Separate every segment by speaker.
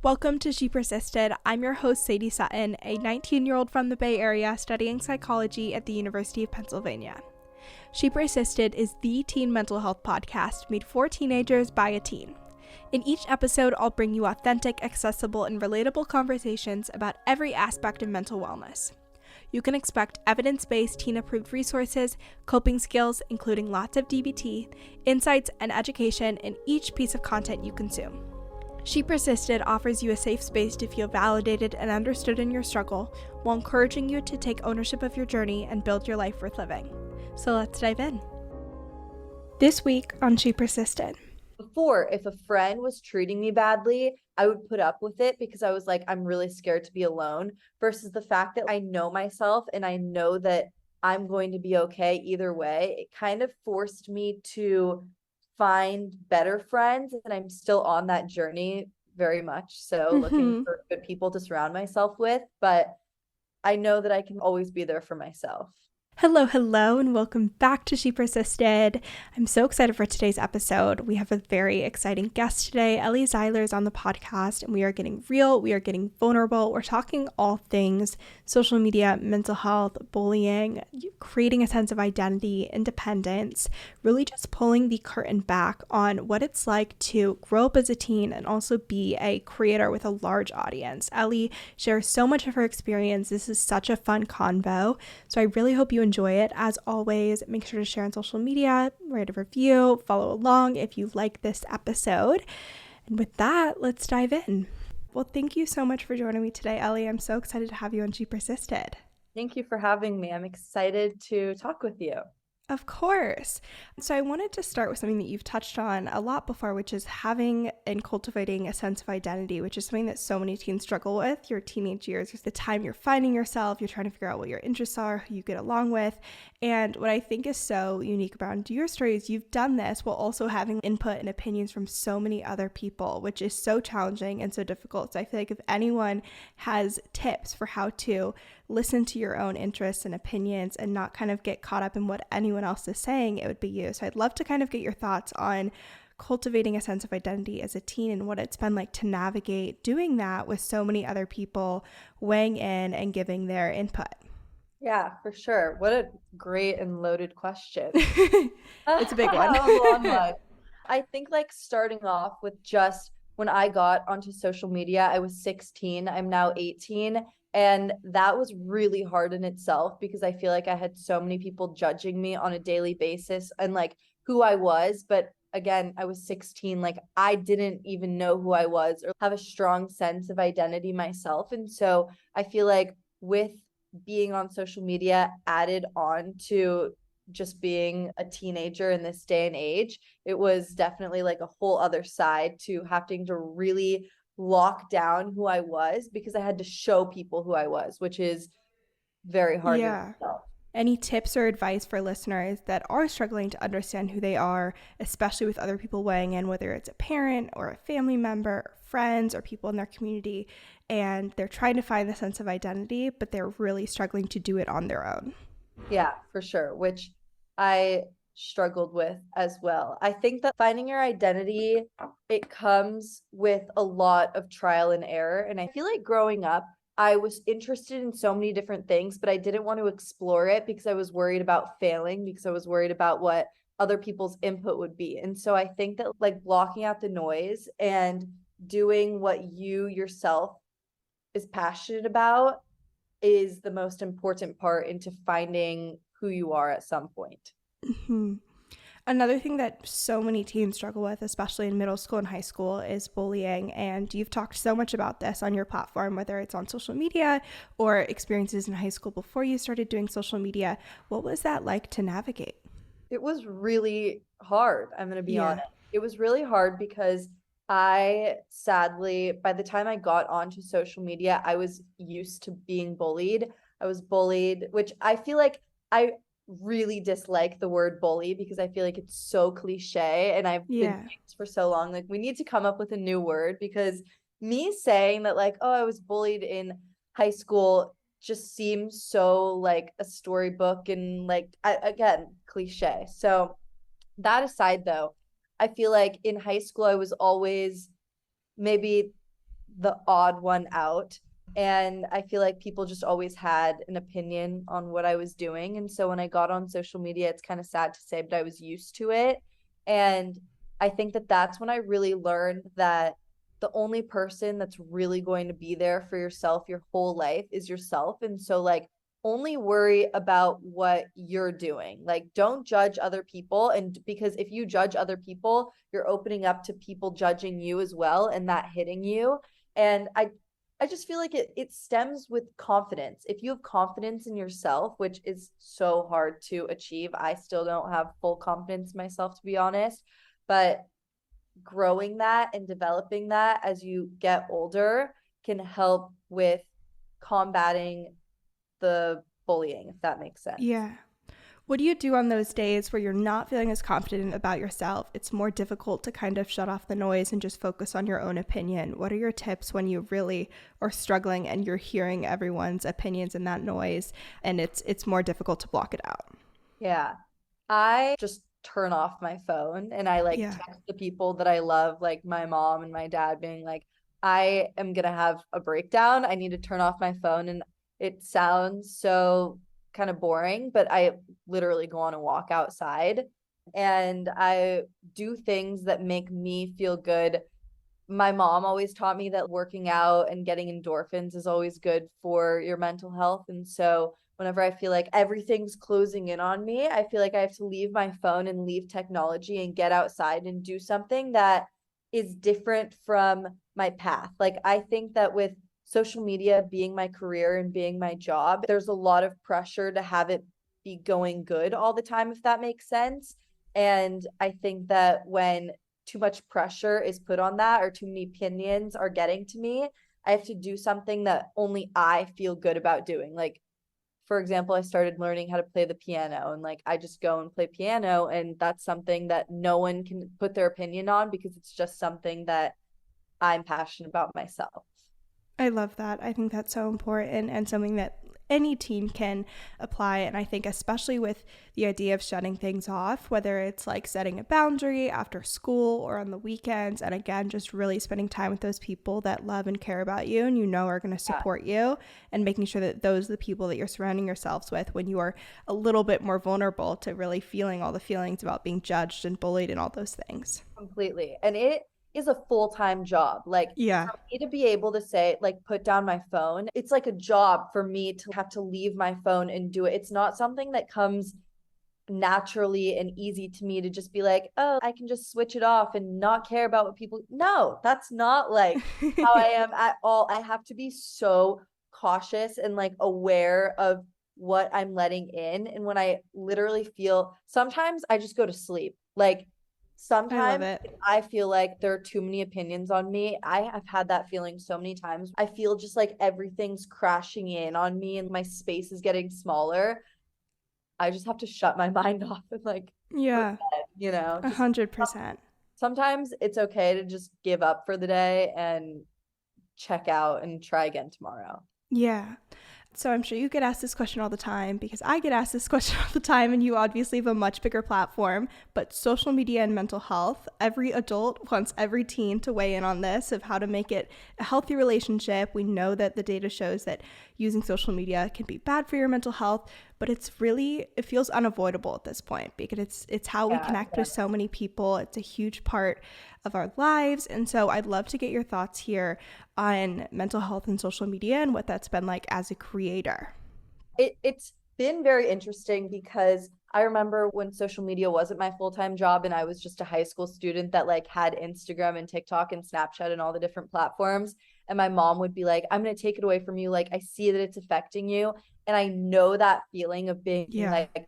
Speaker 1: Welcome to She Persisted. I'm your host, Sadie Sutton, a 19-year-old from the Bay Area studying psychology at the University of Pennsylvania. She Persisted is the teen mental health podcast made for teenagers by a teen. In each episode, I'll bring you authentic, accessible, and relatable conversations about every aspect of mental wellness. You can expect evidence-based teen-approved resources, coping skills, including lots of DBT, insights, and education in each piece of content you consume. She Persisted offers you a safe space to feel validated and understood in your struggle, while encouraging you to take ownership of your journey and build your life worth living. So let's dive in. This week on She Persisted.
Speaker 2: Before, if a friend was treating me badly, I would put up with it because I was like, I'm really scared to be alone, versus the fact that I know myself and I know that I'm going to be okay either way. It kind of forced me to find better friends, and I'm still on that journey very much so, looking for good people to surround myself with, but I know that I can always be there for myself.
Speaker 1: Hello, and welcome back to She Persisted. I'm so excited for today's episode. We have a very exciting guest today. Ellie Zeiler is on the podcast, and we are getting real, we are getting vulnerable. We're talking all things social media, mental health, bullying, creating a sense of identity, independence, really just pulling the curtain back on what it's like to grow up as a teen and also be a creator with a large audience. Ellie shares so much of her experience. This is such a fun convo, so I really hope you enjoy it. As always, make sure to share on social media, write a review, follow along if you like this episode. And with that, let's dive in. Well, thank you so much for joining me today, Ellie. I'm so excited to have you on She Persisted.
Speaker 2: Thank you for having me. I'm excited to talk with you.
Speaker 1: Of course. So I wanted to start with something that you've touched on a lot before, which is having and cultivating a sense of identity, which is something that so many teens struggle with. Your teenage years is the time you're finding yourself, you're trying to figure out what your interests are, who you get along with. And what I think is so unique about your story is you've done this while also having input and opinions from so many other people, which is so challenging and so difficult. So I feel like if anyone has tips for how to listen to your own interests and opinions and not kind of get caught up in what anyone else is saying, it would be you. So I'd love to kind of get your thoughts on cultivating a sense of identity as a teen and what it's been like to navigate doing that with so many other people weighing in and giving their input.
Speaker 2: Yeah, for sure. What a great and loaded question.
Speaker 1: It's a big one.
Speaker 2: A long one. I think like starting off with just when I got onto social media, I was 16. I'm now 18. And that was really hard in itself because I feel like I had so many people judging me on a daily basis and like who I was. But again, I was 16. Like I didn't even know who I was or have a strong sense of identity myself. And so I feel like with being on social media added on to just being a teenager in this day and age, it was definitely like a whole other side to having to really lock down who I was because I had to show people who I was, which is very hard.
Speaker 1: Yeah. Any tips or advice for listeners that are struggling to understand who they are, especially with other people weighing in, whether it's a parent or a family member, or friends, or people in their community, and they're trying to find the sense of identity, but they're really struggling to do it on their own?
Speaker 2: Yeah, for sure, which I struggled with as well. I think that finding your identity, it comes with a lot of trial and error. And I feel like growing up, I was interested in so many different things, but I didn't want to explore it because I was worried about failing, because I was worried about what other people's input would be. And so I think that like blocking out the noise and doing what you yourself is passionate about is the most important part into finding who you are at some point.
Speaker 1: Mm-hmm. Another thing that so many teens struggle with, especially in middle school and high school, is bullying. And you've talked so much about this on your platform, whether it's on social media or experiences in high school before you started doing social media. What was that like to navigate?
Speaker 2: It was really hard. I'm going to be honest. It was really hard because I sadly, by the time I got onto social media, I was used to being bullied. I was bullied, which I feel like I really dislike the word bully because I feel like it's so cliche and I've been doing this for so long. Like we need to come up with a new word because me saying that like, oh, I was bullied in high school just seems so like a storybook and like, again, cliche. So that aside though, I feel like in high school, I was always maybe the odd one out. And I feel like people just always had an opinion on what I was doing. And so when I got on social media, it's kind of sad to say, but I was used to it. And I think that that's when I really learned that the only person that's really going to be there for yourself your whole life is yourself. And so, like, only worry about what you're doing. Like, don't judge other people. And because if you judge other people, you're opening up to people judging you as well, and that hitting you. And I just feel like it stems with confidence. If you have confidence in yourself, which is so hard to achieve, I still don't have full confidence in myself, to be honest. But growing that and developing that as you get older can help with combating the bullying, if that makes sense.
Speaker 1: Yeah. What do you do on those days where you're not feeling as confident about yourself? It's more difficult to kind of shut off the noise and just focus on your own opinion. What are your tips when you really are struggling and you're hearing everyone's opinions in that noise and it's more difficult to block it out?
Speaker 2: Yeah. I just turn off my phone and I like text the people that I love, like my mom and my dad, being like, I am gonna have a breakdown. I need to turn off my phone. And it sounds so kind of boring, but I literally go on a walk outside and I do things that make me feel good. My mom always taught me that working out and getting endorphins is always good for your mental health. And so whenever I feel like everything's closing in on me, I feel like I have to leave my phone and leave technology and get outside and do something that is different from my path. Like, I think that with social media being my career and being my job, there's a lot of pressure to have it be going good all the time, if that makes sense. And I think that when too much pressure is put on that or too many opinions are getting to me, I have to do something that only I feel good about doing. Like, for example, I started learning how to play the piano, and like I just go and play piano, and that's something that no one can put their opinion on because it's just something that I'm passionate about myself.
Speaker 1: I love that. I think that's so important and something that any teen can apply. And I think especially with the idea of shutting things off, whether it's like setting a boundary after school or on the weekends, and again, just really spending time with those people that love and care about you and you know are going to support you, and making sure that those are the people that you're surrounding yourselves with when you are a little bit more vulnerable to really feeling all the feelings about being judged and bullied and all those things.
Speaker 2: Completely. And it is a full-time job. Like, for me to be able to say, like, put down my phone, it's like a job for me to have to leave my phone and do it. It's not something that comes naturally and easy to me to just be like, oh, I can just switch it off and not care about what people. No, that's not like how I am at all. I have to be so cautious and like aware of what I'm letting in. And when I literally feel, sometimes I just go to sleep. Like, sometimes I feel like there are too many opinions on me. I have had that feeling so many times. I feel just like everything's crashing in on me and my space is getting smaller. I just have to shut my mind off and like, forget, you know,
Speaker 1: 100%.
Speaker 2: Sometimes it's okay to just give up for the day and check out and try again tomorrow.
Speaker 1: Yeah. So I'm sure you get asked this question all the time, because I get asked this question all the time, and you obviously have a much bigger platform, but social media and mental health, every adult wants every teen to weigh in on this, of how to make it a healthy relationship. We know that the data shows that using social media can be bad for your mental health, but it feels unavoidable at this point, because it's how we connect with so many people. It's a huge part of our lives. And so I'd love to get your thoughts here on mental health and social media and what that's been like as a creator.
Speaker 2: It's been very interesting because I remember when social media wasn't my full-time job and I was just a high school student that like had Instagram and TikTok and Snapchat and all the different platforms. And my mom would be like, I'm going to take it away from you. Like, I see that it's affecting you. And I know that feeling of being like,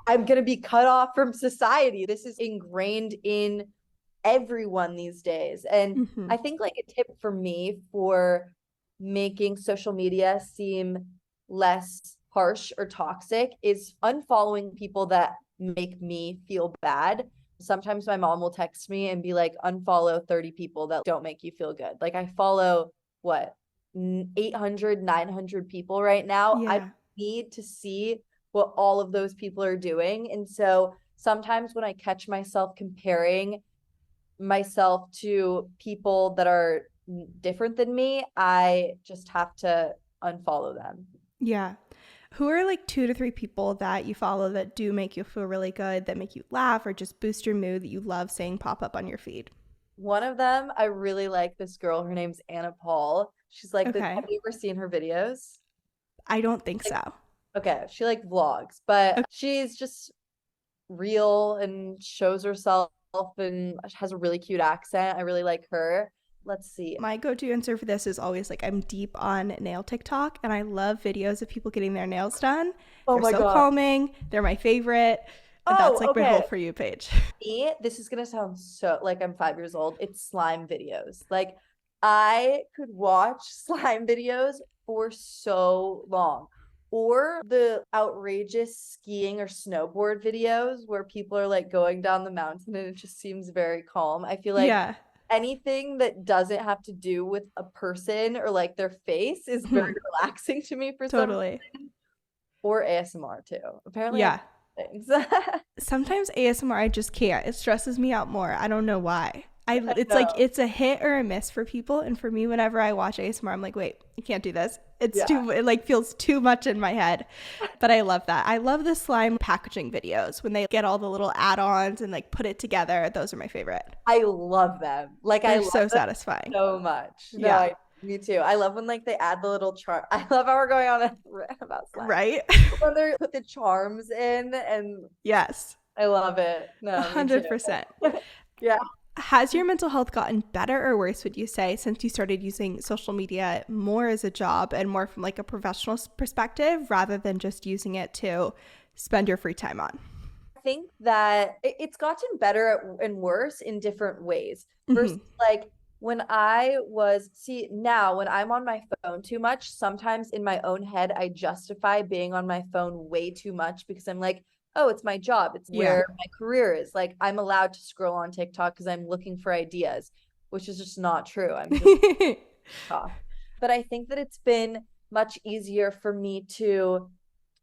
Speaker 2: I'm going to be cut off from society. This is ingrained in everyone these days. And I think like a tip for me for making social media seem less harsh or toxic is unfollowing people that make me feel bad. Sometimes my mom will text me and be like, unfollow 30 people that don't make you feel good. Like, I follow 800, 900 people right now. I need to see what all of those people are doing. And so sometimes when I catch myself comparing myself to people that are different than me, I just have to unfollow them.
Speaker 1: Yeah. Who are like 2 to 3 people that you follow that do make you feel really good, that make you laugh or just boost your mood that you love seeing pop up on your feed?
Speaker 2: One of them, I really like this girl. Her name's Anna Paul. She's like this.
Speaker 1: Okay.
Speaker 2: Have you ever seen her videos?
Speaker 1: I don't think
Speaker 2: Like,
Speaker 1: so.
Speaker 2: okay, she like vlogs, but
Speaker 1: Okay.
Speaker 2: she's just real and shows herself and has a really cute accent. I really like her. Let's see.
Speaker 1: My go-to answer for this is always like I'm deep on nail TikTok and I love videos of people getting their nails done.
Speaker 2: Oh
Speaker 1: They're
Speaker 2: my
Speaker 1: so
Speaker 2: God.
Speaker 1: calming. They're my favorite. That's
Speaker 2: Oh,
Speaker 1: like my whole
Speaker 2: okay.
Speaker 1: For You page.
Speaker 2: Me, this is gonna sound so like I'm 5 years old. It's slime videos. Like I could watch slime videos for so long. Or the outrageous skiing or snowboard videos where people are like going down the mountain and it just seems very calm. I feel like
Speaker 1: Yeah,
Speaker 2: anything that doesn't have to do with a person or like their face is very relaxing to me for some
Speaker 1: totally.
Speaker 2: reason. Or ASMR too. Apparently I
Speaker 1: Yeah.
Speaker 2: things.
Speaker 1: Sometimes ASMR, I just can't. It stresses me out more. I don't know why. It's like
Speaker 2: No.
Speaker 1: it's a hit or a miss for people, and for me, whenever I watch ASMR, I'm like, wait, I can't do this. It's
Speaker 2: Yeah.
Speaker 1: too. It like feels too much in my head. But I love that. I love the slime packaging videos when they get all the little add-ons and like put it together. Those are my favorite.
Speaker 2: I love them. Like I
Speaker 1: They're
Speaker 2: love
Speaker 1: so
Speaker 2: them
Speaker 1: satisfying.
Speaker 2: so much. No,
Speaker 1: Yeah.
Speaker 2: me too. I love when like they add the little charm. I love how we're going on a rant about slime.
Speaker 1: Right.
Speaker 2: When they put the charms in, and
Speaker 1: Yes.
Speaker 2: I love it. No, me too.
Speaker 1: 100%.
Speaker 2: Yeah.
Speaker 1: Has your mental health gotten better or worse, would you say, since you started using social media more as a job and more from like a professional perspective rather than just using it to spend your free time on?
Speaker 2: I think that it's gotten better and worse in different ways. Versus
Speaker 1: Mm-hmm.
Speaker 2: like when I was, see, now when I'm on my phone too much, sometimes in my own head, I justify being on my phone way too much because I'm like, oh, it's my job. It's
Speaker 1: Yeah.
Speaker 2: where my career is. Like I'm allowed to scroll on TikTok because I'm looking for ideas, which is just not true. I'm just talk. But I think that it's been much easier for me to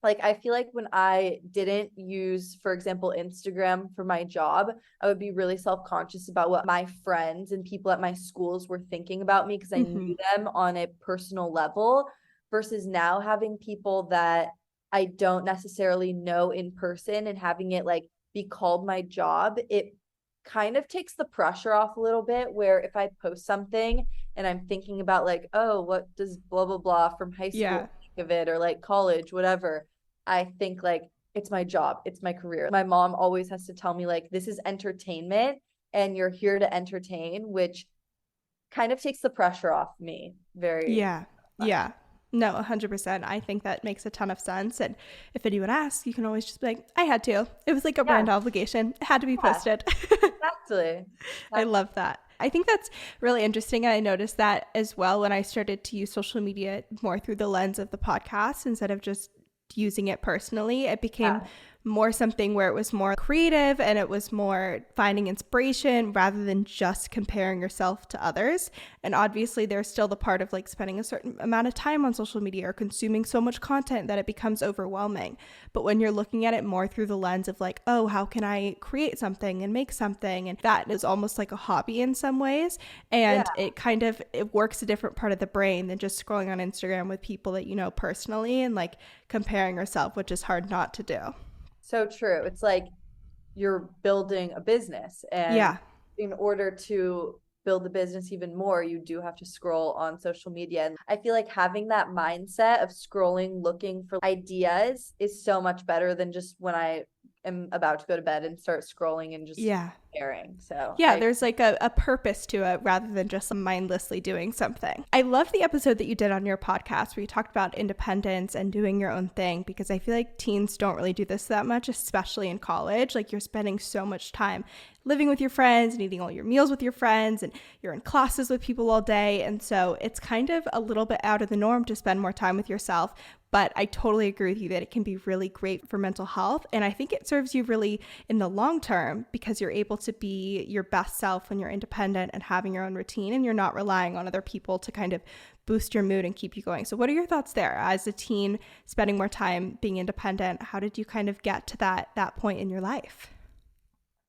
Speaker 2: like I feel like when I didn't use, for example, Instagram for my job, I would be really self-conscious about what my friends and people at my schools were thinking about me because I
Speaker 1: Mm-hmm.
Speaker 2: knew them on a personal level versus now having people that I don't necessarily know in person and having it like be called my job, it kind of takes the pressure off a little bit where if I post something and I'm thinking about like, oh, what does blah blah blah from high school
Speaker 1: Yeah.
Speaker 2: think of it or like college, whatever, I think like it's my job, it's my career. My mom always has to tell me like this is entertainment and you're here to entertain, which kind of takes the pressure off me very
Speaker 1: Yeah.
Speaker 2: much.
Speaker 1: Yeah. No, 100%. I think that makes a ton of sense. And if anyone asks, you can always just be like, I had to. It was like a
Speaker 2: Yeah,
Speaker 1: brand obligation. It had to be
Speaker 2: yeah,
Speaker 1: posted.
Speaker 2: exactly.
Speaker 1: I
Speaker 2: Exactly.
Speaker 1: love that. I think that's really interesting. I noticed that as well when I started to use social media more through the lens of the podcast instead of just using it personally. It became
Speaker 2: Yeah.
Speaker 1: more something where it was more creative and it was more finding inspiration rather than just comparing yourself to others. And obviously, there's still the part of like spending a certain amount of time on social media or consuming so much content that it becomes overwhelming. But when you're looking at it more through the lens of like, oh, how can I create something and make something? And that is almost like a hobby in some ways.
Speaker 2: Yeah.
Speaker 1: And it works a different part of the brain than just scrolling on Instagram with people that you know personally and like comparing yourself, which is hard not to do.
Speaker 2: So true. It's like you're building a business, and
Speaker 1: Yeah.
Speaker 2: in order to build the business even more, you do have to scroll on social media. And I feel like having that mindset of scrolling, looking for ideas is so much better than just when I am about to go to bed and start scrolling and just
Speaker 1: Yeah.
Speaker 2: staring. So
Speaker 1: Yeah,
Speaker 2: I
Speaker 1: there's like a purpose to it rather than just mindlessly doing something. I love the episode that you did on your podcast where you talked about independence and doing your own thing because I feel like teens don't really do this that much, especially in college. Like you're spending so much time living with your friends and eating all your meals with your friends and you're in classes with people all day. And so it's kind of a little bit out of the norm to spend more time with yourself. But I totally agree with you that it can be really great for mental health. And I think it serves you really in the long term because you're able to be your best self when you're independent and having your own routine and you're not relying on other people to kind of boost your mood and keep you going. So what are your thoughts there? As a teen, spending more time being independent, how did you kind of get to that point in your life?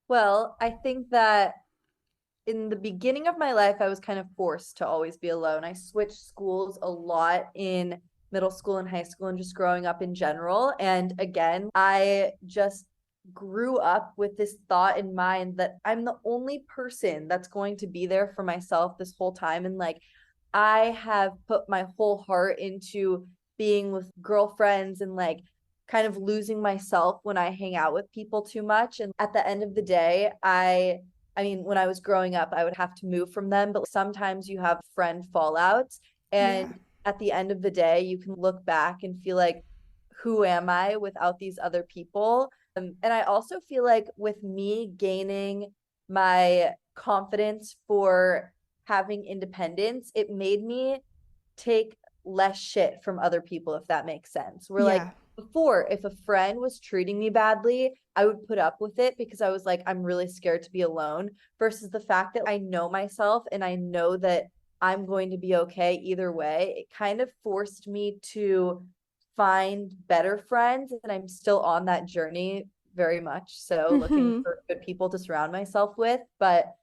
Speaker 2: well, I think that in the beginning of my life, I was kind of forced to always be alone. I switched schools a lot in middle school and high school and just growing up in general. And again, I just grew up with this thought in mind that I'm the only person that's going to be there for myself this whole time. And like, I have put my whole heart into being with girlfriends and like kind of losing myself when I hang out with people too much. And at the end of the day, I mean, when I was growing up, I would have to move from them, but sometimes you have friend fallouts. And
Speaker 1: Yeah.
Speaker 2: at the end of the day, you can look back and feel like, who am I without these other people? And I also feel like with me gaining my confidence for having independence, it made me take less shit from other people, if that makes sense. We're like,
Speaker 1: Yeah.
Speaker 2: before, if a friend was treating me badly, I would put up with it because I was like, I'm really scared to be alone, versus the fact that I know myself and I know that I'm going to be okay either way. It kind of forced me to find better friends, and I'm still on that journey very much. So looking
Speaker 1: Hmm.
Speaker 2: for good people to surround myself with, but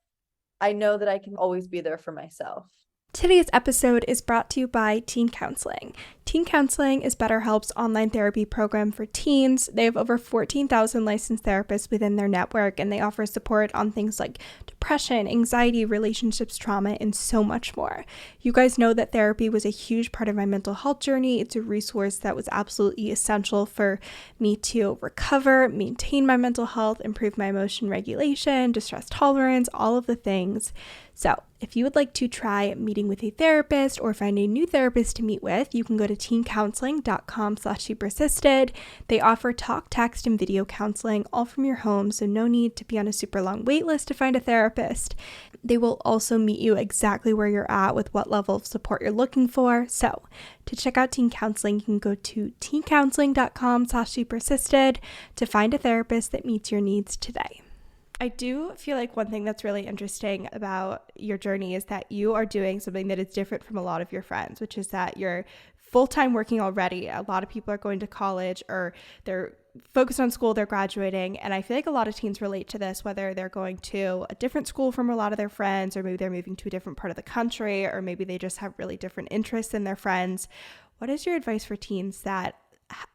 Speaker 2: I know that I can always be there for myself.
Speaker 1: Today's episode is brought to you by Teen Counseling. Teen Counseling is BetterHelp's online therapy program for teens. They have over 14,000 licensed therapists within their network, and they offer support on things like depression, anxiety, relationships, trauma, and so much more. You guys know that therapy was a huge part of my mental health journey. It's a resource that was absolutely essential for me to recover, maintain my mental health, improve my emotion regulation, distress tolerance, all of the things. So, if you would like to try meeting with a therapist or find a new therapist to meet with, you can go to teencounseling.com/persisted. They offer talk, text, and video counseling all from your home, so no need to be on a super long wait list to find a therapist. They will also meet you exactly where you're at with what level of support you're looking for. So, to check out Teen Counseling, you can go to teencounseling.com/persisted to find a therapist that meets your needs today. I do feel like one thing that's really interesting about your journey is that you are doing something that is different from a lot of your friends, which is that you're full-time working already. A lot of people are going to college or they're focused on school, they're graduating. And I feel like a lot of teens relate to this, whether they're going to a different school from a lot of their friends, or maybe they're moving to a different part of the country, or maybe they just have really different interests than their friends. What is your advice for teens that,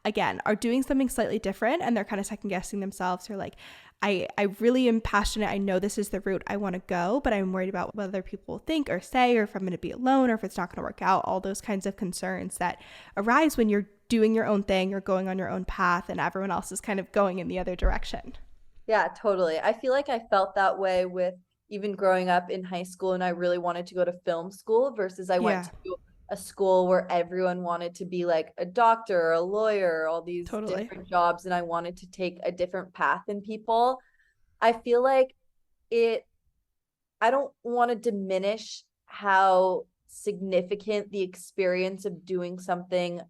Speaker 1: again, are doing something slightly different and they're kind of second guessing themselves, or like, I really am passionate. I know this is the route I want to go, but I'm worried about what other people will think or say, or if I'm going to be alone, or if it's not going to work out, all those kinds of concerns that arise when you're doing your own thing, you're going on your own path, and everyone else is kind of going in the other direction.
Speaker 2: Yeah, totally. I feel like I felt that way with even growing up in high school, and I really wanted to go to film school versus I went
Speaker 1: Yeah,
Speaker 2: to a school where everyone wanted to be like a doctor, a lawyer, all these
Speaker 1: totally.
Speaker 2: different jobs, and I wanted to take a different path than people. I feel like it, I don't want to diminish how significant the experience of doing something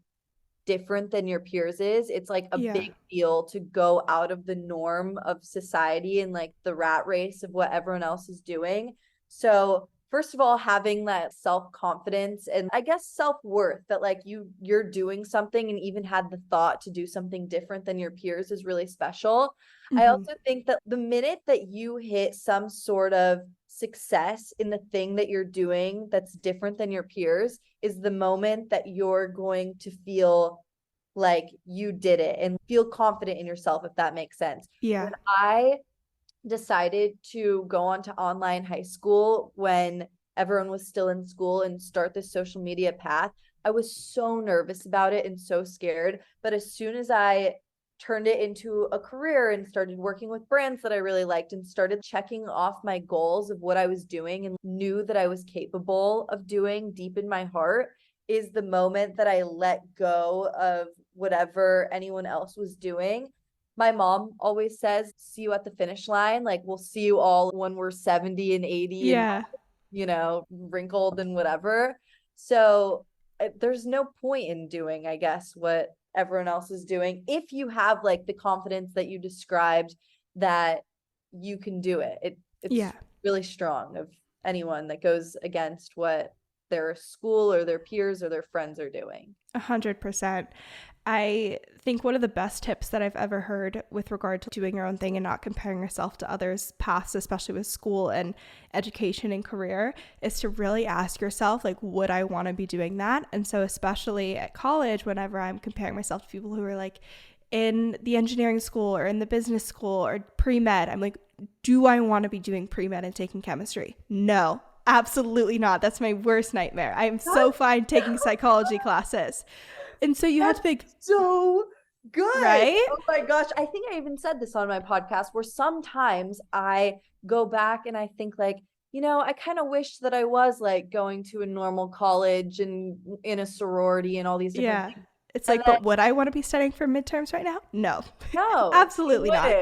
Speaker 2: different than your peers is. It's like a
Speaker 1: Yeah.
Speaker 2: big deal to go out of the norm of society and like the rat race of what everyone else is doing. So first of all, having that self-confidence and I guess self-worth that like you're doing something and even had the thought to do something different than your peers is really special. I
Speaker 1: Mm-hmm.
Speaker 2: also think that the minute that you hit some sort of success in the thing that you're doing that's different than your peers is the moment that you're going to feel like you did it and feel confident in yourself, if that makes sense.
Speaker 1: Yeah.
Speaker 2: When I decided to go on to online high school when everyone was still in school and start this social media path, I was so nervous about it and so scared. But as soon as I turned it into a career and started working with brands that I really liked and started checking off my goals of what I was doing and knew that I was capable of doing deep in my heart, is the moment that I let go of whatever anyone else was doing. My mom always says, see you at the finish line. Like, we'll see you all when we're 70 and 80 and,
Speaker 1: Yeah.
Speaker 2: wrinkled and whatever. So there's no point in doing, I guess, what everyone else is doing if you have like the confidence that you described that you can do it. It's
Speaker 1: Yeah.
Speaker 2: really strong of anyone that goes against what their school or their peers or their friends are doing.
Speaker 1: 100%. I think one of the best tips that I've ever heard with regard to doing your own thing and not comparing yourself to others' paths, especially with school and education and career, is to really ask yourself, like, would I want to be doing that? And so especially at college, whenever I'm comparing myself to people who are like in the engineering school or in the business school or pre-med, I'm like, do I want to be doing pre-med and taking chemistry? No, absolutely not. That's my worst nightmare. I am so fine taking psychology classes. And so you have to pick.
Speaker 2: So good.
Speaker 1: Right?
Speaker 2: Oh my gosh. I think I even said this on my podcast where sometimes I go back and I think like, I kind of wish that I was like going to a normal college and in a sorority and all these different things.
Speaker 1: It's like, but would I want to be studying for midterms right now? No.
Speaker 2: No.
Speaker 1: Absolutely not.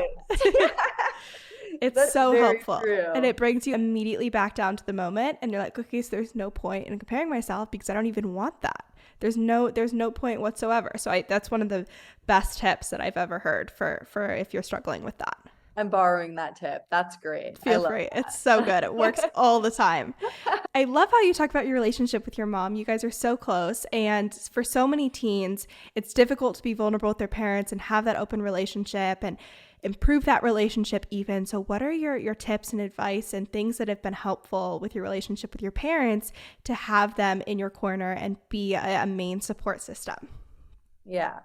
Speaker 1: It's
Speaker 2: That's
Speaker 1: so helpful.
Speaker 2: True.
Speaker 1: And it brings you immediately back down to the moment. And you're like, okay, so there's no point in comparing myself because I don't even want that. There's no point whatsoever. So that's one of the best tips that I've ever heard for if you're struggling with that.
Speaker 2: I'm borrowing that tip. That's great.
Speaker 1: Feel free. It's so good. It works all the time. I love how you talk about your relationship with your mom. You guys are so close. And for so many teens, it's difficult to be vulnerable with their parents and have that open relationship and improve that relationship even. So what are your tips and advice and things that have been helpful with your relationship with your parents to have them in your corner and be a main support system?
Speaker 2: Yeah.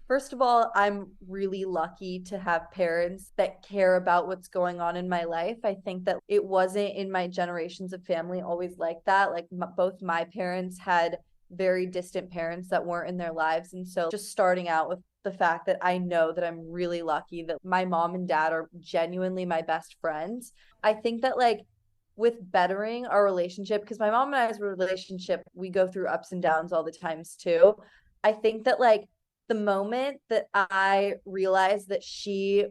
Speaker 2: First of all, I'm really lucky to have parents that care about what's going on in my life. I think that it wasn't in my generations of family always like that. Like both my parents had very distant parents that weren't in their lives. And so just starting out with the fact that I know that I'm really lucky that my mom and dad are genuinely my best friends. I think that like with bettering our relationship, because my mom and I's relationship, we go through ups and downs all the times too. I think that like the moment that I realized that she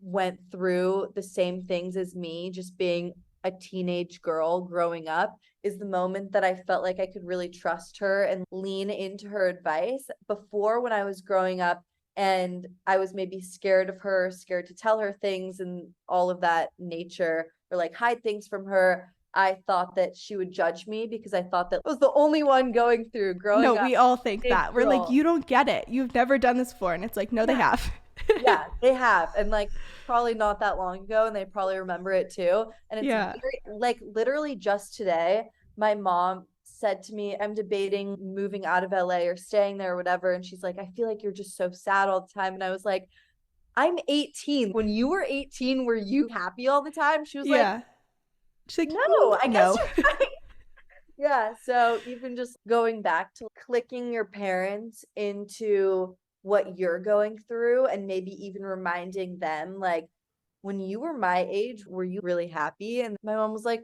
Speaker 2: went through the same things as me, just being a teenage girl growing up, is the moment that I felt like I could really trust her and lean into her advice. Before, when I was growing up and I was maybe scared of her, scared to tell her things and all of that nature, or like hide things from her, I thought that she would judge me because I thought that I was the only one going through growing up.
Speaker 1: No, we all think that. We're like, you don't get it. You've never done this before. And it's like, no, they have.
Speaker 2: Yeah, they have. And like probably not that long ago, and they probably remember it too. And it's very, like literally just today, my mom said to me, I'm debating moving out of LA or staying there or whatever. And she's like, I feel like you're just so sad all the time. And I was like, I'm 18. When you were 18, were you happy all the time? She was like, she's like, no, I guess you're right. Yeah. So even just going back to clicking your parents into what you're going through and maybe even reminding them, like, when you were my age, were you really happy? And my mom was like,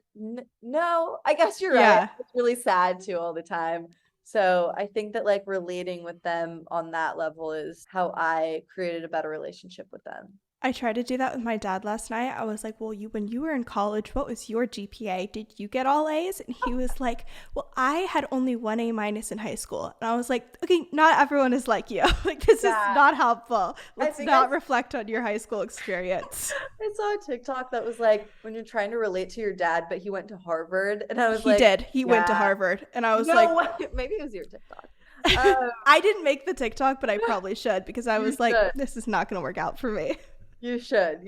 Speaker 2: no, I guess you're right. It's really sad too all the time. So I think that like relating with them on that level is how I created a better relationship with them.
Speaker 1: I tried to do that with my dad last night. I was like, well, when you were in college, what was your GPA? Did you get all A's? And he was like, well, I had only 1 A- in high school. And I was like, okay, not everyone is like you. Like, this is not helpful. Let's not reflect on your high school experience.
Speaker 2: I saw a TikTok that was like, when you're trying to relate to your dad, but he went to Harvard. And I was
Speaker 1: he did. He went to Harvard. And I was
Speaker 2: maybe it was your TikTok.
Speaker 1: I didn't make the TikTok, but I probably should, because I was like, this is not going to work out for me.
Speaker 2: You should.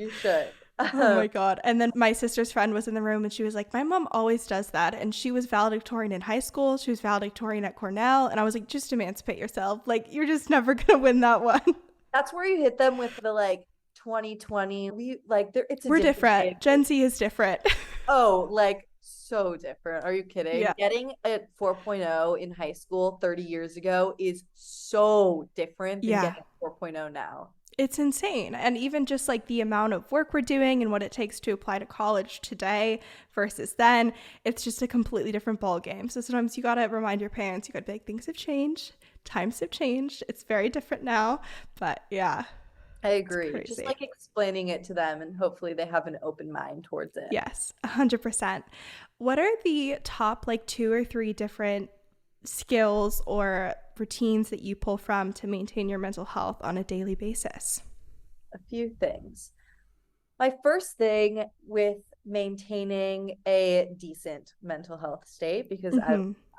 Speaker 1: Oh my God. And then my sister's friend was in the room and she was like, my mom always does that. And she was valedictorian in high school. She was valedictorian at Cornell. And I was like, just emancipate yourself. Like, you're just never going to win that one.
Speaker 2: That's where you hit them with the like 2020.
Speaker 1: We're different. Age. Gen Z is different.
Speaker 2: Oh, like so different. Are you kidding?
Speaker 1: Yeah.
Speaker 2: Getting a 4.0 in high school 30 years ago is so different than getting 4.0 now.
Speaker 1: It's insane. And even just like the amount of work we're doing and what it takes to apply to college today versus then, it's just a completely different ball game. So sometimes you got to remind your parents, you got to be like, things have changed. Times have changed. It's very different now. But yeah.
Speaker 2: I agree. Just like explaining it to them and hopefully they have an open mind towards it.
Speaker 1: Yes, 100%. What are the top like 2 or 3 different skills or routines that you pull from to maintain your mental health on a daily basis?
Speaker 2: A few things. My first thing with maintaining a decent mental health state, because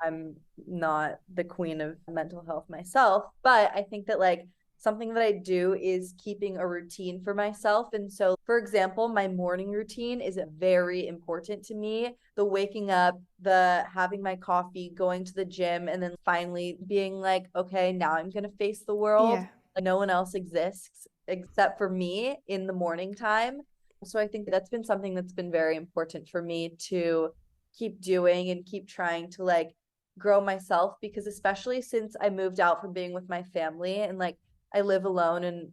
Speaker 2: I'm not the queen of mental health myself, but I think that like something that I do is keeping a routine for myself. And so, for example, my morning routine is very important to me. The waking up, the having my coffee, going to the gym, and then finally being like, okay, now I'm going to face the world.
Speaker 1: Yeah.
Speaker 2: Like, no one else exists except for me in the morning time. So I think that's been something that's been very important for me to keep doing and keep trying to like grow myself, because especially since I moved out from being with my family and like I live alone and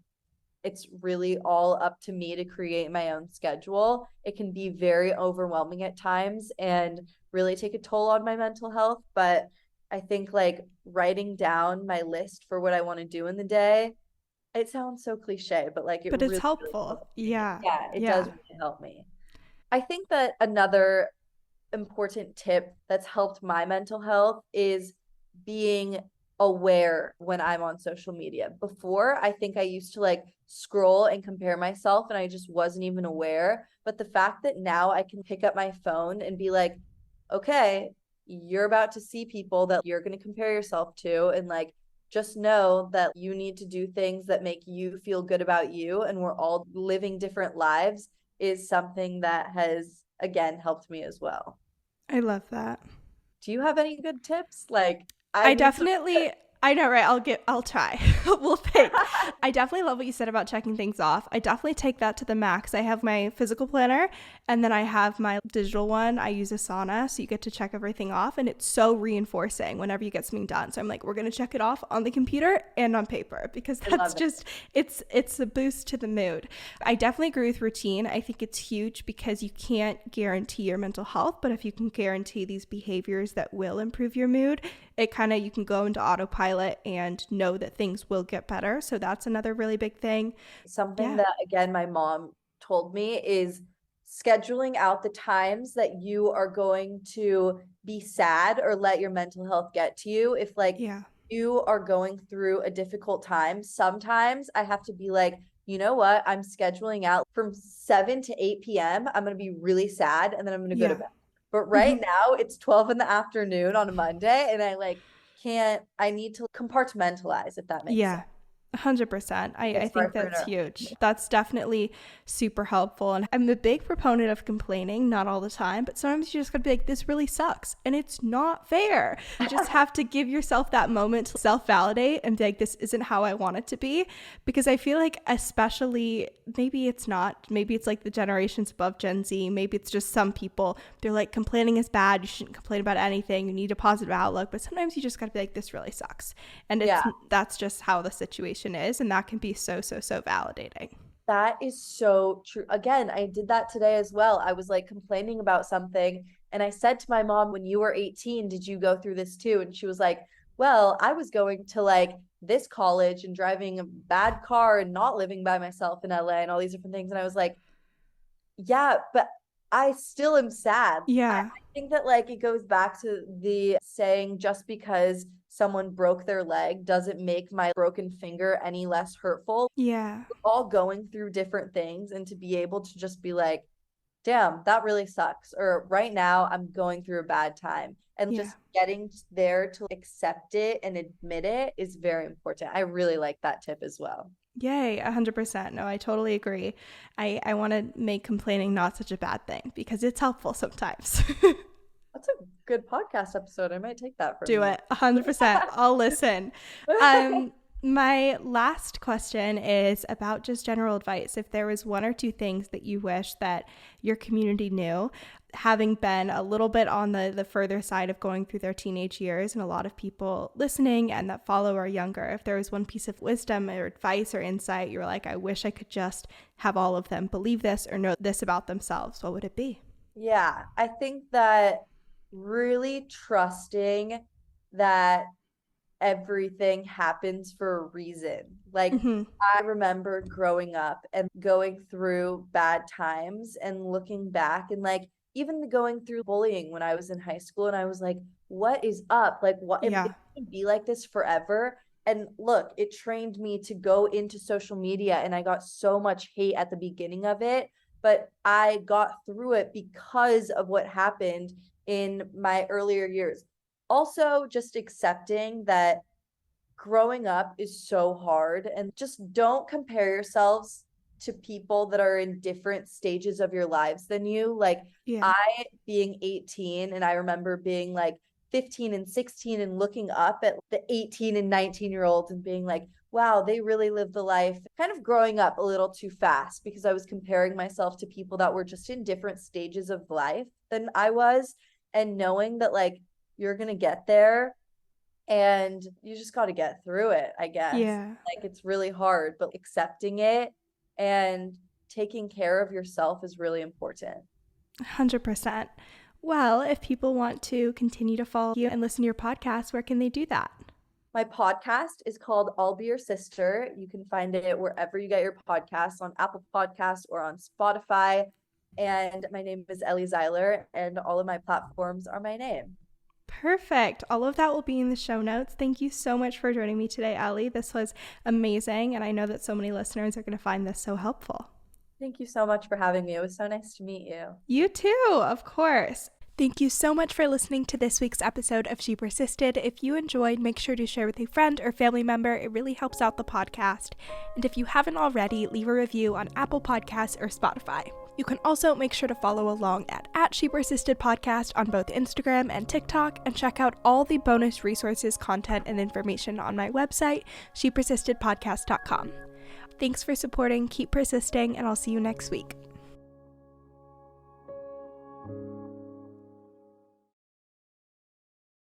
Speaker 2: it's really all up to me to create my own schedule, it can be very overwhelming at times and really take a toll on my mental health. But I think like writing down my list for what I want to do in the day, it sounds so cliche, but like it
Speaker 1: But it's
Speaker 2: really, really
Speaker 1: helpful.
Speaker 2: helps me.
Speaker 1: Yeah.
Speaker 2: Yeah, it does
Speaker 1: Yeah.
Speaker 2: really help me. I think that another important tip that's helped my mental health is being aware when I'm on social media. Before, I think I used to like scroll and compare myself and I just wasn't even aware. But the fact that now I can pick up my phone and be like, okay, you're about to see people that you're going to compare yourself to, and like just know that you need to do things that make you feel good about you, and we're all living different lives, is something that has again helped me as well.
Speaker 1: I love that.
Speaker 2: Do you have any good tips? Like, I
Speaker 1: I
Speaker 2: need some.
Speaker 1: definitely, I know, right? I'll try. We'll think. I definitely love what you said about checking things off. I definitely take that to the max. I have my physical planner and then I have my digital one. I use Asana, so you get to check everything off, and it's so reinforcing whenever you get something done. So I'm like, we're going to check it off on the computer and on paper, because
Speaker 2: I
Speaker 1: that's
Speaker 2: love it.
Speaker 1: just, it's a boost to the mood. I definitely agree with routine. I think it's huge because you can't guarantee your mental health, but if you can guarantee these behaviors that will improve your mood, it kind of, you can go into autopilot and know that things will get better. So that's another really big thing.
Speaker 2: Something
Speaker 1: Yeah.
Speaker 2: that, again, my mom told me is scheduling out the times that you are going to be sad or let your mental health get to you. If like
Speaker 1: Yeah.
Speaker 2: you are going through a difficult time, sometimes I have to be like, you know what? I'm scheduling out from 7 to 8 p.m. I'm going to be really sad and then I'm going to go to
Speaker 1: Yeah.
Speaker 2: bed. But
Speaker 1: Mm-hmm.
Speaker 2: right now it's 12 in the afternoon on a Monday and I like can't, I need to compartmentalize, if that makes sense.
Speaker 1: Yeah. 100%. I
Speaker 2: Okay, sorry
Speaker 1: think
Speaker 2: for
Speaker 1: that's
Speaker 2: interrupting.
Speaker 1: huge. That's definitely super helpful. And I'm a big proponent of complaining, not all the time, but sometimes you just gotta be like, this really sucks. And it's not fair. You just have to give yourself that moment to self validate and be like, this isn't how I want it to be. Because I feel like, especially, maybe it's not, maybe it's like the generations above Gen Z, maybe it's just some people, they're like, complaining is bad. You shouldn't complain about anything. You need a positive outlook. But sometimes you just gotta be like, this really sucks. And
Speaker 2: Yeah,
Speaker 1: that's just how the situation is, and that can be so validating.
Speaker 2: that is so true. Again, I did that today as well. I was like complaining about something and I said to my mom, when you were 18, did you go through this too? And she was like, well, I was going to like this college and driving a bad car and not living by myself in LA and all these different things. And I was like, yeah, but I still am sad.
Speaker 1: Yeah.
Speaker 2: I think that like it goes back to the saying, just because someone broke their leg doesn't make my broken finger any less hurtful.
Speaker 1: Yeah.
Speaker 2: We're all going through different things, and to be able to just be like, damn, that really sucks. Or right now I'm going through a bad time. And
Speaker 1: Yeah.
Speaker 2: just getting there to accept it and admit it is very important. I really like that tip as well.
Speaker 1: Yay, 100%. No, I totally agree. I want to make complaining not such a bad thing because it's helpful sometimes.
Speaker 2: That's a good podcast episode. I might take that from
Speaker 1: Do
Speaker 2: you.
Speaker 1: it. 100%. I'll listen. My last question is about just general advice. If there was one or two things that you wish that your community knew, having been a little bit on the further side of going through their teenage years, and a lot of people listening and that follow are younger, if there was one piece of wisdom or advice or insight you were like, I wish I could just have all of them believe this or know this about themselves, what would it be?
Speaker 2: Yeah, I think that really trusting that everything happens for a reason. Like,
Speaker 1: Mm-hmm.
Speaker 2: I remember growing up and going through bad times and looking back and like even going through bullying when I was in high school. And I was like, what is up? Like, what if
Speaker 1: Yeah.
Speaker 2: it can be like this forever? And look, it trained me to go into social media and I got so much hate at the beginning of it, but I got through it because of what happened in my earlier years. Also, just accepting that growing up is so hard, and just don't compare yourselves to people that are in different stages of your lives than you. Like,
Speaker 1: Yeah.
Speaker 2: I being 18, and I remember being like 15 and 16 and looking up at the 18 and 19-year-olds and being like, wow, they really live the life. Kind of growing up a little too fast because I was comparing myself to people that were just in different stages of life than I was, and knowing that like you're going to get there and you just got to get through it, I guess.
Speaker 1: Yeah.
Speaker 2: Like, it's really hard, but accepting it and taking care of yourself is really important.
Speaker 1: 100%. Well, if people want to continue to follow you and listen to your podcast, where can they do that?
Speaker 2: My podcast is called I'll Be Your Sister. You can find it wherever you get your podcasts, on Apple Podcasts or on Spotify. And my name is Ellie Zeiler, and all of my platforms are my name.
Speaker 1: Perfect. All of that will be in the show notes. Thank you so much for joining me today, Ellie. This was amazing, and I know that so many listeners are going to find this so helpful.
Speaker 2: Thank you so much for having me. It was so nice to meet you.
Speaker 1: You too, of course. Thank you so much for listening to this week's episode of She Persisted. If you enjoyed, make sure to share with a friend or family member. It really helps out the podcast. And if you haven't already, leave a review on Apple Podcasts or Spotify. You can also make sure to follow along at She Persisted Podcast on both Instagram and TikTok, and check out all the bonus resources, content, and information on my website, shepersistedpodcast.com. Thanks for supporting, keep persisting, and I'll see you next week.